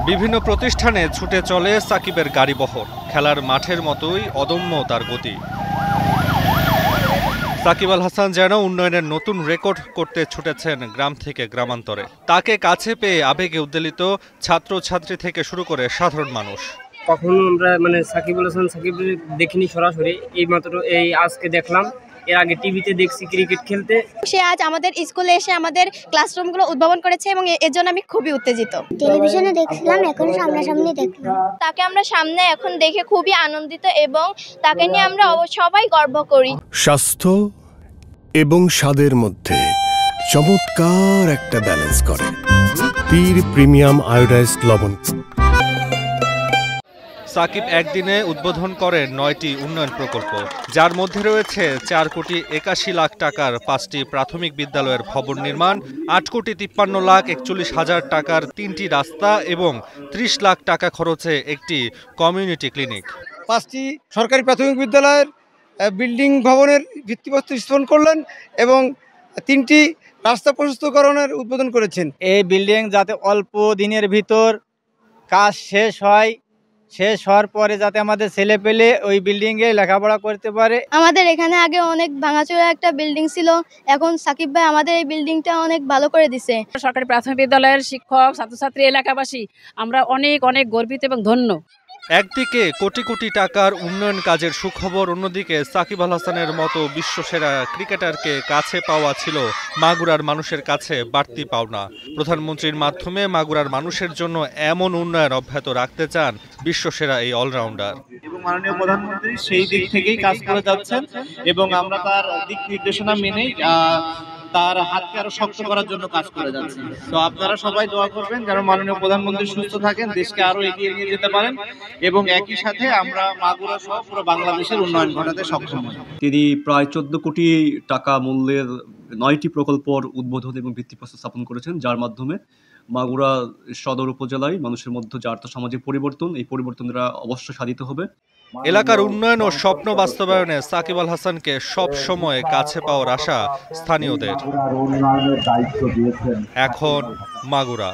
বিভিন্ন প্রতিষ্ঠানে ছুটে চলে সাকিবের গাড়িবহর। খেলার মাঠের মতোই অদম্য তার গতি। সাকিব আল হাসান যেন উন্নয়নের নতুন রেকর্ড করতে ছুটেছেন গ্রাম থেকে গ্রামান্তরে। তাকে কাছে পেয়ে আবেগে উদ্বেলিত ছাত্রছাত্রী থেকে শুরু করে সাধারণ মানুষ। কখনো আমরা সাকিব আল হাসান সাকিব দেখিনি সরাসরি, এইমাত্র আজকে দেখলাম। এর আগে টিভিতে দেখছি ক্রিকেট খেলতে। সে আজ আমাদের স্কুলে এসে আমাদের ক্লাসরুমগুলো উদ্ভাবন করেছে এবং এর জন্য আমি খুবই উত্তেজিত। টেলিভিশনে দেখছিলাম, এখন সামনাসামনি দেখলাম। তাকে আমরা সামনে এখন দেখে খুবই আনন্দিত এবং তাকে নিয়ে আমরা সবাই গর্ব করি। স্বাস্থ্য এবং স্বাদের মধ্যে চমৎকার একটা ব্যালেন্স করে পীর প্রিমিয়াম আয়োডাইজড লবণ। সাকিব একদিনে উদ্বোধন করেন 9টি উন্নয়ন প্রকল্প, যার মধ্যে রয়েছে 4,81,00,000 টাকার 5টি প্রাথমিক বিদ্যালয়ের ভবন নির্মাণ, 8,53,41,000 টাকার 3টি রাস্তা এবং 30 লাখ টাকা খরচে একটি কমিউনিটি ক্লিনিক। 5টি সরকারি প্রাথমিক বিদ্যালয়ের বিল্ডিং ভবনের ভিত্তিপ্রস্তর স্থাপন করলেন এবং 3টি রাস্তা প্রশস্তকরণের উদ্বোধন করেছেন। এই বিল্ডিং যাতে অল্প দিনের ভিতর কাজ শেষ হওয়ার পরে যাতে আমাদের ছেলে পেলে ওই বিল্ডিং এ লেখাপড়া করতে পারে। আমাদের এখানে আগে অনেক ভাঙাচোরা একটা বিল্ডিং ছিল, এখন সাকিব ভাই আমাদের এই বিল্ডিংটা অনেক ভালো করে দিছে। সরকারি প্রাথমিক বিদ্যালয়ের শিক্ষক, ছাত্রছাত্রী, এলাকাবাসী আমরা অনেক অনেক গর্বিত এবং ধন্য। একদিকে কোটি কোটি টাকার উন্নয়ন কাজের সুখবর, অন্যদিকে সাকিব আল হাসানের মতো বিশ্বসেরা ক্রিকেটারকে কাছে পাওয়া ছিল মাগুরার মানুষের কাছে বাড়তি পাওনা। প্রধানমন্ত্রীর মাধ্যমে মাগুরার মানুষের জন্য এমন উন্নয়ন অব্যাহত রাখতে চান বিশ্বসেরা এই অলরাউন্ডার। এবং মাননীয় প্রধানমন্ত্রী সেই দিক থেকেই কাজ করে যাচ্ছেন এবং আমরা তার দিক নির্দেশনা মেনেই তার হাতকে আরো শক্ত করার জন্য কাজ করে যাচ্ছেন। তো আপনারা সবাই দোয়া করবেন যেন মাননীয় প্রধানমন্ত্রী সুস্থ থাকেন, দেশকে আরো এগিয়ে নিয়ে যেতে পারেন এবং একই সাথে আমরা মাগুরা সহ পুরো বাংলাদেশের উন্নয়ন ঘটাতে সক্ষম হই। তিনি প্রায় 14 কোটি টাকা মূল্যের 9টি প্রকল্পর উদ্বোধন এবং ভিত্তিপ্রস্তর স্থাপন করেছেন, যার মাধ্যমে মাগুরা সদর উপজেলায় মানুষের মধ্যে যে আর্থসামাজিক পরিবর্তন, এই পরিবর্তনটা অবশ্যই সাধিত হবে। এলাকার উন্নয়ন ও স্বপ্ন বাস্তবায়নে সাকিব আল হাসানকে সব সময় কাছে পাওয়ার আশা স্থানীয়দের। এখন মাগুরা।